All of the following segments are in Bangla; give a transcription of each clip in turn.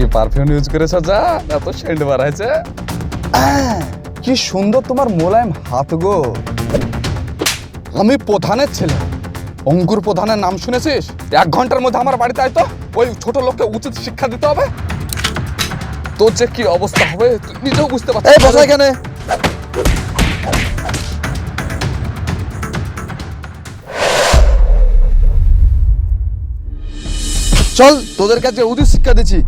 কি পারফিউম ইউজ করেছ যা এত সেন্ট বাড়াইছে। কি সুন্দর তোমার মোলায়েম হাত গো। আমি প্রধানের ছেলে, অঙ্কুর প্রধানের নাম শুনেছিস? 1 ঘন্টার মধ্যে আমার বাড়িতে আয় তো, ওই ছোট লোককে উচিত শিক্ষা দিতে হবে। তোর যে কি অবস্থা হবে তুই নিজেও বুঝতে পারছিস। এই বসা এখানে। চল, তোদের কাছে উচিত শিক্ষা দিচ্ছি।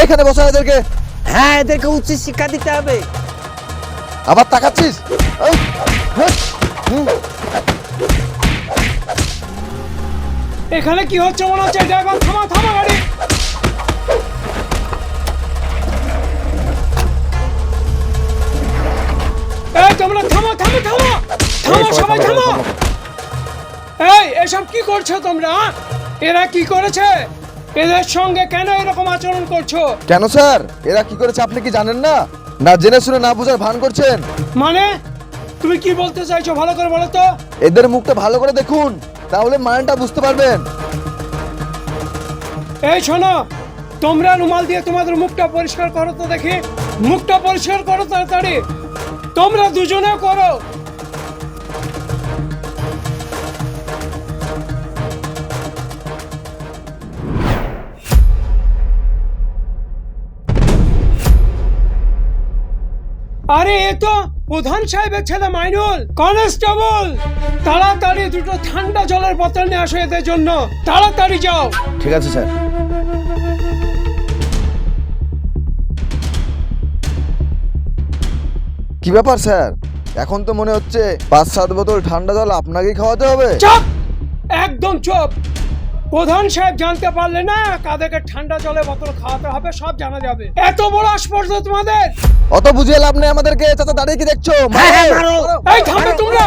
এইখানে বসা এদেরকে। হ্যাঁ, এদেরকে উচিত শিক্ষা দিতে হবে। আবার তাকাচ্ছিস? এই, হ্যাঁ, এখানে কি হচ্ছে মনে হচ্ছে? ড্রাইভার থামা থামা গাড়ি। এই তোমরা থামো থামো থামো থামো, সবাই থামো। এই এসব কি করছো তোমরা? এরা কি করেছে? এদের সঙ্গে কেন এরকম আচরণ করছো? কেন স্যার, এরা কি করেছে আপনি কি জানেন না? না জেনে শুনে না বুঝার ভান করছেন। মানে তুমি কি বলতে চাইছো ভালো করে বলো তো? এদের মুখটা ভালো করে দেখুন, তাহলে মানেটা বুঝতে পারবেন। এই শোনো, তোমরা রুমাল দিয়ে তোমাদের মুখটা পরিষ্কার করো তো দেখি। মুখটা পরিষ্কার করো তাড়াতাড়ি। তোমরা দুজনে করো। আরে এ তো প্রধান সাহেবের ছেলে মাইনুল। কনস্টেবল, তাড়াতাড়ি দুটো ঠান্ডা জলের বোতল নিয়ে আসো এদের জন্য। তাড়াতাড়ি যাও। ঠিক আছে স্যার। কি ব্যাপার স্যার, এখন তো মনে হচ্ছে 5-7 বোতল ঠান্ডা জল আপনাকেই খাওয়াতে হবে। চুপ, একদম চুপ। প্রধান সাহেব জানতে পারলে না কাদেরকে ঠান্ডা জলে বোতল খাওয়াতে হবে সব জানা যাবে। এত বড় আস্পর্ধ তোমাদের। অত বুঝিয়ে লাভ নেই আমাদেরকে। চাচা দাঁড়িয়ে কি দেখছো? মারো। এই থামো তোমরা।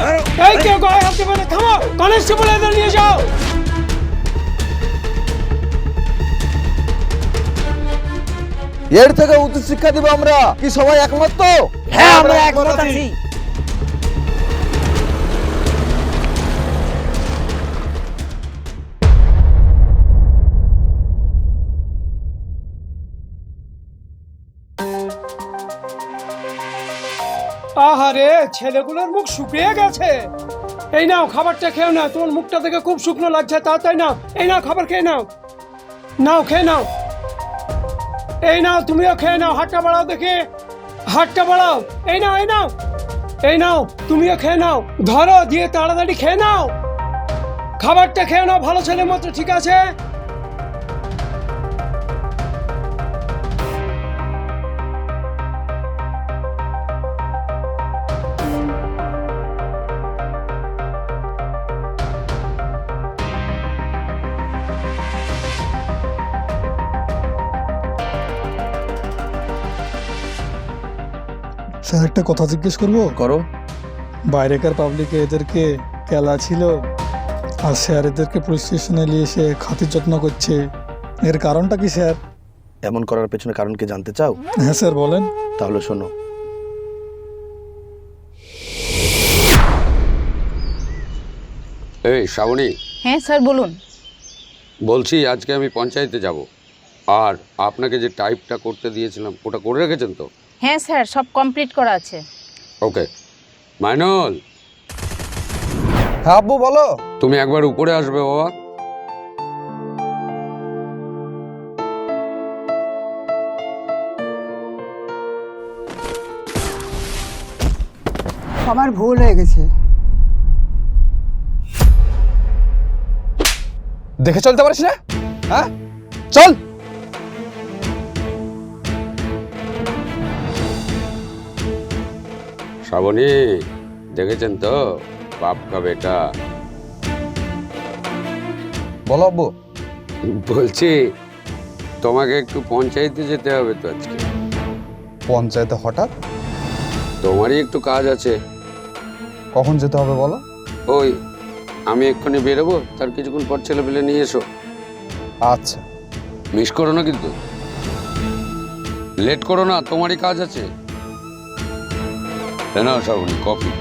এই কেউ গায়ে হাত দেবে না, থামো। কনস্টেবল এদের নিয়ে যাও। এর থেকে উচিত শিক্ষা দিব আমরা। কি সবাই একমত তো? হ্যাঁ, আমরা একমত আছি। আহারে, ছেলেগুলোর মুখ শুকিয়ে গেছে। এই নাও খাবারটা খেয়ে নাও, তোমার মুখটা দেখে খুব শুকনো লাগছে। তাড়াতাড়ি নাও, এই নাও খাবার খেয়ে নাও। নাও খেয়ে নাও। এই নাও তুমিও খেয়ে নাও। হাতটা বাড়াও দেখি, হাতটা বাড়াও। এই নাও এই নাও এই নাও, তুমিও খেয়ে নাও। ধরো দিয়ে তাড়াতাড়ি খেয়ে নাও। খাবারটা খেয়ে নাও ভালো ছেলের মতো, ঠিক আছে? স্যার একটা কথা জিজ্ঞেস করবো? করো। বাইরেকার পাবলিকে এদেরকে কেলা ছিল আর স্যার এদেরকে পুলিশ স্টেশনে নিয়ে এসে খাতির যত্ন করছে, এর কারণটা কি স্যার? এমন করার পেছনে কারণ কি জানতে চাও? হ্যাঁ স্যার বলেন। তাহলে শোনো। এই শ্রাবণী, হ্যাঁ স্যার বলুন। বলছি আজকে আমি পঞ্চায়েতে যাব, আর আপনাকে যে টাইপটা করতে দিয়েছিলাম ওটা করে রেখেছেন তো? হ্যাঁ স্যার, সব কমপ্লিট করা আছে। ওকে। মাইনুল, হ্যাঁ আব্বু বলো। তুমি একবার উপরে আসবে বাবা। আমার ভুল হয়ে গেছে। দেখে চলতে পারিস না? হ্যাঁ চল। শ্রাবণী, দেখেছেন তো বাপ কা বেটা। বলো আব্বু। বলছি তোমাকে একটু পঞ্চায়েতে যেতে হবে তো আজকে। পঞ্চায়েতে হঠাৎ? তোমারই একটু কাজ আছে। কখন যেতে হবে বলো? ওই আমি এক্ষুনি বেরোবো, তার কিছুক্ষণ পর ছেলে পেলে নিয়ে এসো। আচ্ছা। মিস করো না কিন্তু, লেট করো না, তোমারই কাজ আছে। না শ্রাবণী, কফি।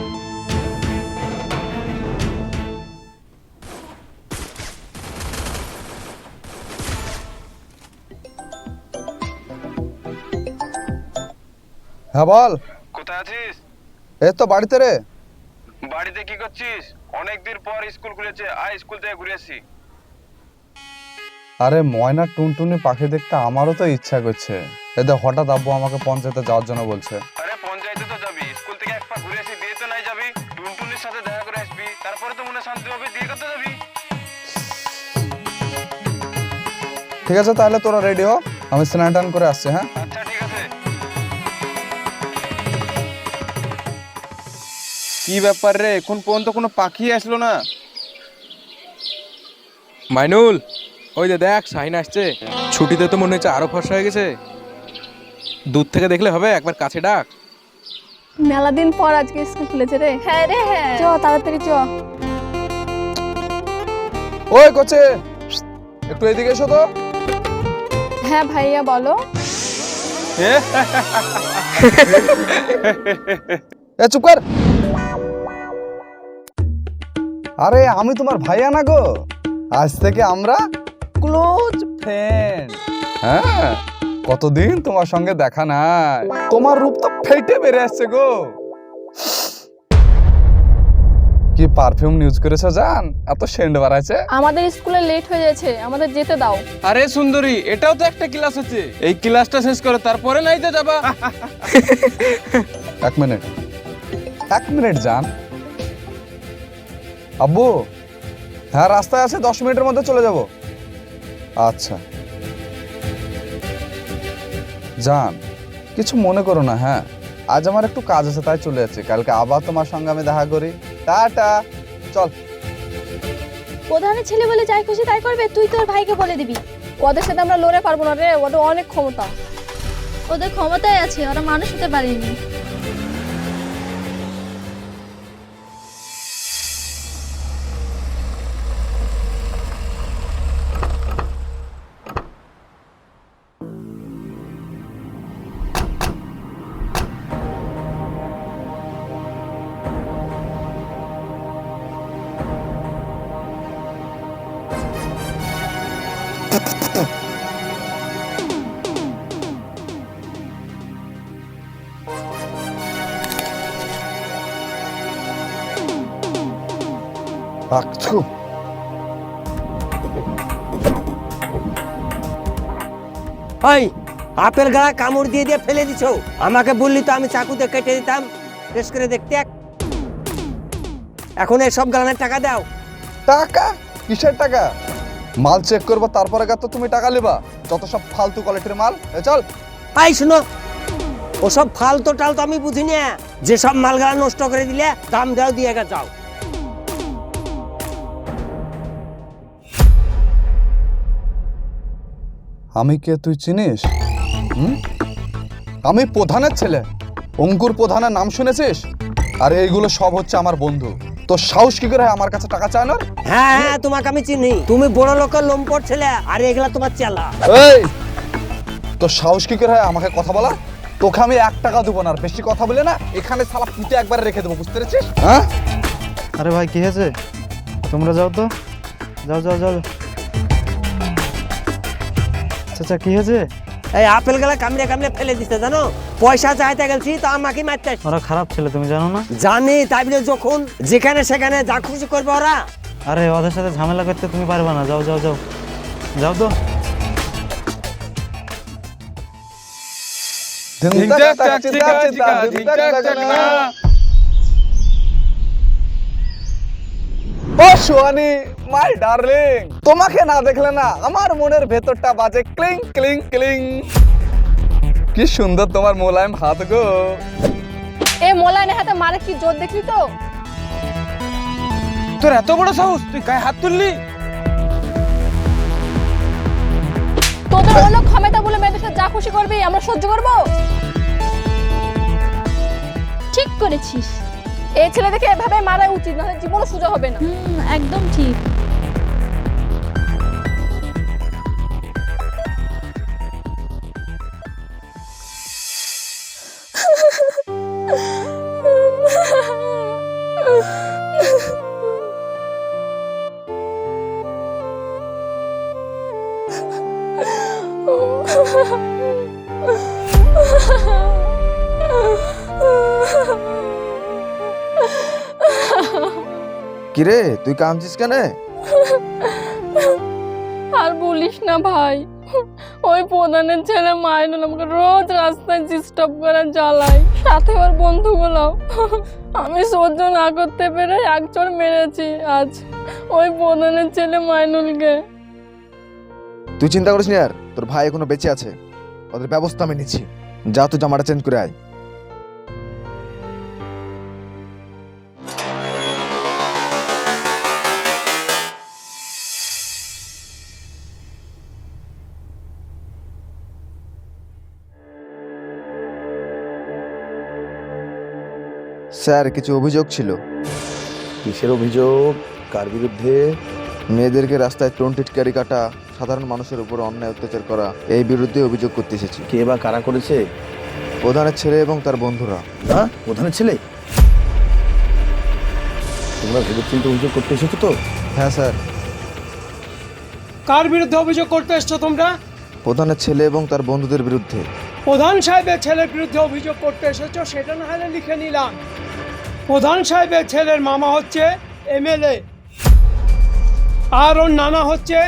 হ্যাঁ বল। কোথায় আছিস? এই তো বাড়িতে রে। বাড়িতে কি করছিস? অনেকদিন পর স্কুল খুলেছে, আয় স্কুল থেকে ঘুরে আসি। আরে ময়না টুনটুনি পাখি দেখতে আমারও তো ইচ্ছা করছে। এদের হঠাৎ আব্বু আমাকে পঞ্চায়েতে যাওয়ার জন্য বলছে। আরে পঞ্চায়েতে তো যাবি, স্কুল থেকে এক পা ঘুরে আসি, বিয়ে তো নাই যাবি, টুনটুনির সাথে দেখা করে আসবি, তারপরে তো মনে শান্তি হবে, বিয়ে করতে যাবি। ঠিক আছে তাহলে তোরা রেডি হ, আমি স্নান টান করে আসছি। হ্যাঁ আচ্ছা ঠিক আছে। কি ব্যাপার রে, এখন পর্যন্ত কোনো পাখি আসলো না? মাইনুল, ওই যে দেখ শাহিন আসছে। ছুটিতে তো মনে হচ্ছে আরো ফর্সা হয়ে গেছে। দূর থেকে দেখলে হবে, একবার কাছে ডাক। মেলা দিন পর আজকে স্কুল খুলেছে রে। হ্যাঁ রে হ্যাঁ। চ তাড়াতাড়ি চ। ওই কোচে, একটু এদিকে এসো তো। হ্যাঁ ভাইয়া বলো। এ চুপ কর। আরে আমি তোমার ভাইয়া না গো, আজ থেকে আমরা ক্লোজ ফ্রেন্ড। হ্যাঁ, কতদিন তোমার সঙ্গে দেখা নাই, তোমার রূপ তো ফেটে বেড়ে আসছে গো। কি পারফিউম ইউজ করেছো জান, এত সেন্ট বাড়াইছে। আমাদের স্কুলে লেট হয়ে যাচ্ছে, আমাদের যেতে দাও। আরে সুন্দরী, এটাও তো একটা ক্লাস আছে, এই ক্লাসটা শেষ করে তারপরে নাইতে যাবা। এক মিনিট, এক মিনিট জান। আব্বু, হ্যাঁ রাস্তায় আছে, 10 মিনিটের মধ্যে চলে যাব। আচ্ছা জান, কিছু মনে করো না। হ্যাঁ, আজ আমার একটু কাজ আছে তাই চলে যাচ্ছি, কালকে আবার তোমার সঙ্গে আমি দেখা করি। টাটা, চল। প্রধানের ছেলে বলে যাই খুশি তাই করবে, তুই তোর ভাইকে বলে দিবি। ওদের সাথে আমরা লড়ে পারবো না রে, ওদের অনেক ক্ষমতা। ওদের ক্ষমতায় আছে, ওরা মানুষ হতে পারেনি। রাখছো। ওই আপেল গালা কামড় দিয়ে দিয়ে ফেলে দিছো। আমাকে বললি তো আমি চাকুতে কেটে দিতাম, টেস্ট করে দেখতে। এখন এই সব গালানের টাকা দাও। টাকা? কিসের টাকা? মাল চেক করবো তারপরে তো তুমি টাকা নেবা, যত সব ফালতু কোয়ালিটির মাল। চল। আই শুনো, ওসব ফালতু টাল তো আমি বুঝি না। যেসব মালগালা নষ্ট করে দিলে দাম দাও, দিয়ে যাও। আমি কে তুই চিনিস? আমি প্রধানের ছেলে, অঙ্কুর প্রধানের নাম শুনেছিস? আর এইগুলো সব হচ্ছে আমার বন্ধু। তো সাহস কি করে আমার কাছে টাকা চায় না? হ্যাঁ হ্যাঁ, তোমাকে আমি চিনি, তুমি বড় লোকের লোমপট ছেলে, আর এগুলা তোমার চেলা। এই, তো সাহস কি করে আমাকে কথা বলা? তোকে আমি 1 টাকা দেবো না, আর বেশি কথা বলে না এখানে শালা পুঁতে একবারে রেখে দেবো, বুঝতে পেরেছিস? হ্যাঁ। আরে ভাই কি হয়েছে? তোমরা যাও তো, যাও যাও যাও। আচ্ছা কি হয়েছে? এই আপেল গালা কামড়ে কামড়ে ফেলে দিতে, জানো? পয়সা চাইতে গেছি তো আমাকে মারতে। ওরা খারাপ ছেলে, তুমি জানো না? জানি, তাই বলে যখন যেখানে সেখানে যা খুশি করবে ওরা। আরে ওদের সাথে ঝামেলা করতে তুমি পারবে না, যাও যাও যাও যাও তো। ও সোয়ানি, মাই ডার্লিং, তোমাকে না দেখলে না আমার মনের ভেতরটা বাজে ক্লিং ক্লিং ক্লিং। কি সুন্দর তোমার মোলায়েম হাত গো। এ মোলায়নের হাতে মারে কি জোর দেখলি তো? তোর এত বড় সাহস, তুই গায়ে হাত তুললি? তোদের অনেক ক্ষমতা বলে মেয়েদের সাথে যা খুশি করবি আমরা সহ্য করব? ঠিক করেছিস। এই ছেলেদেরকে এভাবে মারা উচিত, না হলে জীবনও সোজা হবে না। একদম ঠিক। কিরে তুই কাঁদছিস কেন? আর বলিস না ভাই, ওই প্রধানের ছেলে মাইনুল আমাকে রোজ রাস্তায় ডিস্টার্ব করে জ্বালায়, সাথে ওর বন্ধুগুলো। আমি সহ্য না করতে পেরে একচর মেরেছি আজ ওই প্রধানের ছেলে মাইনুলকে। তুই চিন্তা করিস না আর, তোর ভাই এখনো বেঁচে আছে, ওদের ব্যবস্থা আমি নিচ্ছি। যা তুই জামাটা চেঞ্জ করে আয়। স্যার কিছু অভিযোগ ছিল। কিসের অভিযোগ? কার বিরুদ্ধে? মেয়েদেরকে রাস্তায় টিটকারি কাটা, সাধারণ মানুষের উপর অন্যায় অত্যাচার করা, এই বিরুদ্ধে অভিযোগ করতে এসেছি। কে বা কারা করেছে? প্রধানের ছেলে এবং তার বন্ধুরা। হ্যাঁ, প্রধানের ছেলে? তোমরা ভেবেচিন্তে অভিযোগ করতে এসেছো তো? হ্যাঁ স্যার। কার বিরুদ্ধে অভিযোগ করতে এসছো তোমরা? প্রধানের ছেলে এবং তার বন্ধুদের বিরুদ্ধে। প্রধান সাহেবের ছেলের বিরুদ্ধে অভিযোগ করতে এসেছো, সেটা না হলে লিখে নিলাম। প্রধান সাহেবের ছেলের মামা হচ্ছে এমএলএ আর ওর নানা হচ্ছে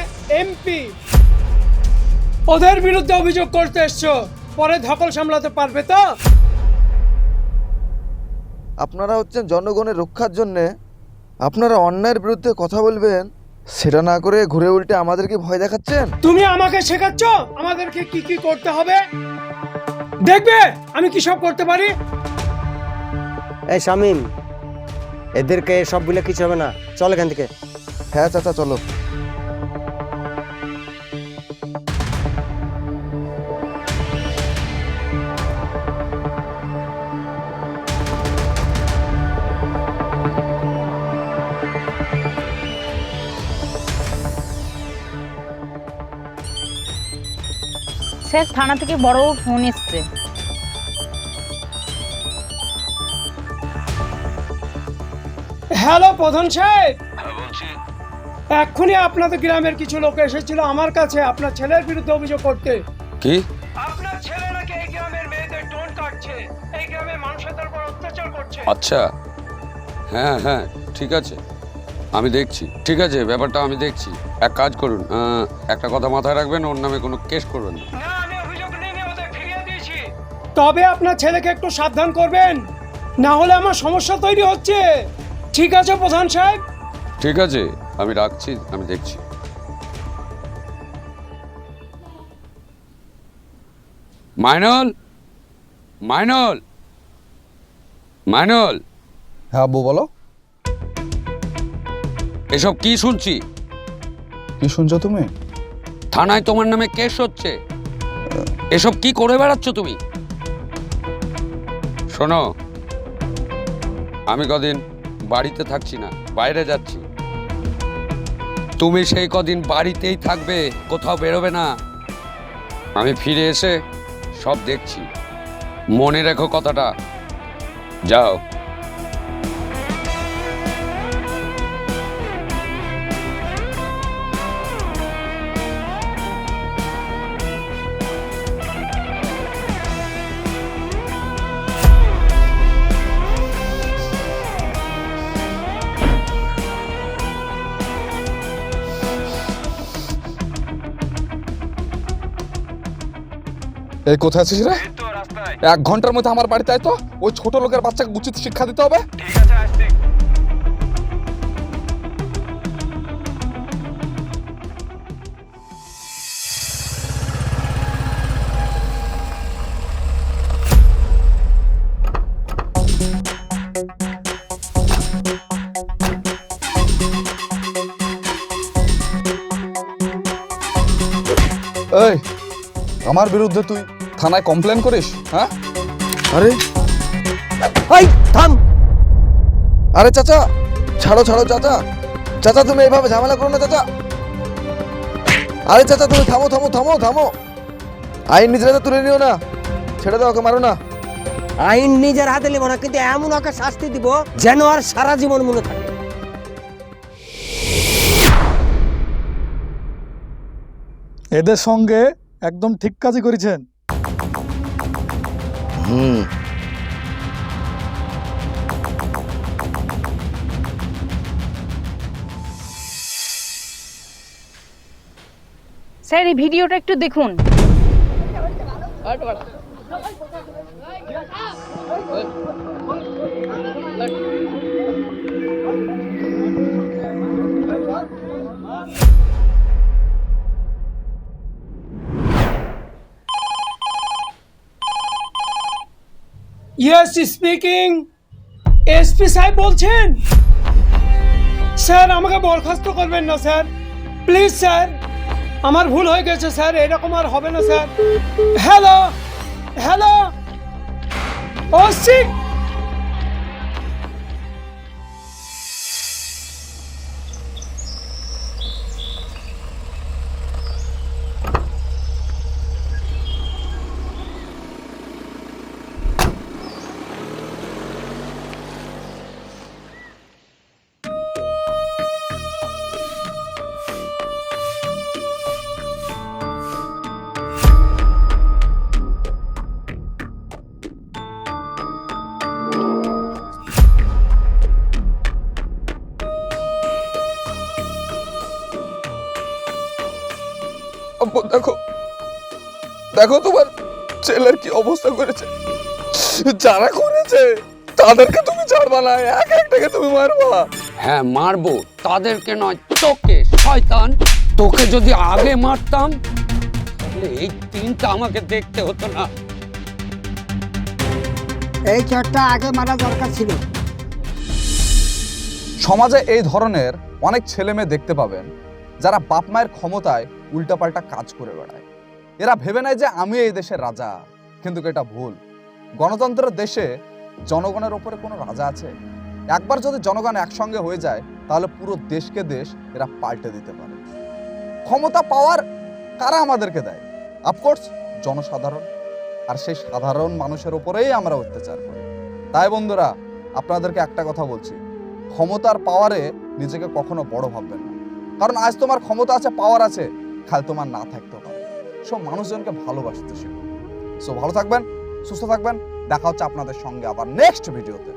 এমপি। ওদের বিরুদ্ধে অভিযোগ করতে এসছো, পরে ধকল সামলাতে পারবে তো? আপনারা হচ্ছেন জনগণের রক্ষার জন্যে, আপনারা অন্যায়ের বিরুদ্ধে কথা বলবেন, সেটা না করে ঘুরে উল্টে আমাদেরকে ভয় দেখাচ্ছেন। তুমি আমাকে শেখাচ্ছ আমাদেরকে কি কি করতে হবে? দেখবে আমি কি সব করতে পারি। এই শামিম, এদেরকে সব বলে কিছু হবে না, চল এখান থেকে। হ্যাঁ চাচা চলো। স্যার থানা থেকে বড় ফোন এসছে। হ্যালো প্রধান সাহেব, হ্যাঁ বলছি। এক্ষুনি আপনাদের গ্রামের কিছু লোক এসেছিল আমার কাছে আপনার ছেলের বিরুদ্ধে অভিযোগ করতে। কি? আপনার ছেলে নাকি এই গ্রামের মেয়েদের টোন কাটছে, এই গ্রামের মানুষের উপর অত্যাচার করছে। আচ্ছা, হ্যাঁ হ্যাঁ ঠিক আছে, আমি দেখছি। ঠিক আছে, ব্যাপারটা আমি দেখছি। এক কাজ করুন, একটা কথা মাথায় রাখবেন, ওর নামে কোনো কেস করবেন না। না, আমি অভিযোগ নিয়ে ওদের ফিরিয়ে দিয়েছি। তবে আপনার ছেলেকে একটু সাবধান করবেন, না হলে আমার সমস্যা তৈরি হচ্ছে। ঠিক আছে প্রধান সাহেব? ঠিক আছে, আমি রাখছি, আমি দেখছি। মাইনুল, মাইনুল, মাইনুল। হ্যাঁ আব্বু বলো। এসব কি শুনছি? কি শুনছো তুমি? থানায় তোমার নামে কেস হচ্ছে, এসব কি করে বেড়াচ্ছ তুমি? শোনো, আমি কদিন বাড়িতে থাকছি না, বাইরে যাচ্ছি। তুমি সেই কদিন বাড়িতেই থাকবে, কোথাও বেরোবে না। আমি ফিরে এসে সব দেখছি, মনে রেখো কথাটা। যাও। এই কোথায় আছিস রে? এই তো রাস্তায়। 1 ঘন্টার মধ্যে আমার বাড়িতে আয় তো। ওই ছোট লোকের বাচ্চাকে উচিত শিক্ষা দিতে হবে। ঠিক আছে, আসছি। এই আমার বিরুদ্ধে তুই থানায় কমপ্লেন করিস? হ্যাঁ আরে এই থাম। আরে চাচা ছাড়ো ছাড়ো চাচা, চাচা তুমি এইভাবে ঝামেলা করো না চাচা। আরে চাচা তুমি থামো থামো থামো থামো, আইন নিজের হাতে তুলে নিও না, ছেড়ে দাও, ওকে মারো না। আইন নিজের হাতে নেব না, কিন্তু এমন ওকে শাস্তি দিব যেন আর সারা জীবন মনে থাকে। এদের সঙ্গে একদম ঠিক কাজই করেছেন। হুম স্যার এই ভিডিওটা একটু দেখুন। Yes speaking. এসপি সাহেব বলছেন? স্যার আমাকে বরখাস্ত করবেন না স্যার, প্লিজ স্যার, আমার ভুল হয়ে গেছে স্যার, এরকম আর হবে না স্যার। হ্যালো হ্যালো, ওসি আব্বু দেখো, দেখো তোমার ছেলের কি অবস্থা করেছে। যারা করেছে তাদেরকে তুমি ছাড়বা না, এক একটাকে তুমি মারবা। হ্যাঁ মারবো, তাদেরকে নয় তোকে। শয়তান, তোকে যদি আগে মারতাম তাহলে এই দিনটা আমাকে দেখতে হতো না। এই চটটা আগে মারা দরকার ছিল। সমাজে এই ধরনের অনেক ছেলে মেয়ে দেখতে পাবেন যারা বাপ মায়ের ক্ষমতায় উল্টাপাল্টা কাজ করে বেড়ায়। এরা ভেবে নেয় যে আমি এই দেশের রাজা, কিন্তু এটা ভুল। গণতন্ত্রের দেশে জনগণের ওপরে কোনো রাজা আছে? একবার যদি জনগণ একসঙ্গে হয়ে যায় তাহলে পুরো দেশকে দেশ এরা পাল্টে দিতে পারে। ক্ষমতা পাওয়ার কারা আমাদেরকে দেয়? অফকোর্স জনসাধারণ। আর সেই সাধারণ মানুষের ওপরেই আমরা অত্যাচার করি। তাই বন্ধুরা, আপনাদেরকে একটা কথা বলছি, ক্ষমতার পাওয়ারে নিজেকে কখনো বড় ভাববেন না। কারণ আজ তোমার ক্ষমতা আছে, পাওয়ার আছে, কাল তোমার না থাকতে পারে। সব মানুষজনকে ভালোবাসতে শিখুন। সো ভালো থাকবেন, সুস্থ থাকবেন, দেখা হচ্ছে আপনাদের সঙ্গে আবার নেক্সট ভিডিওতে।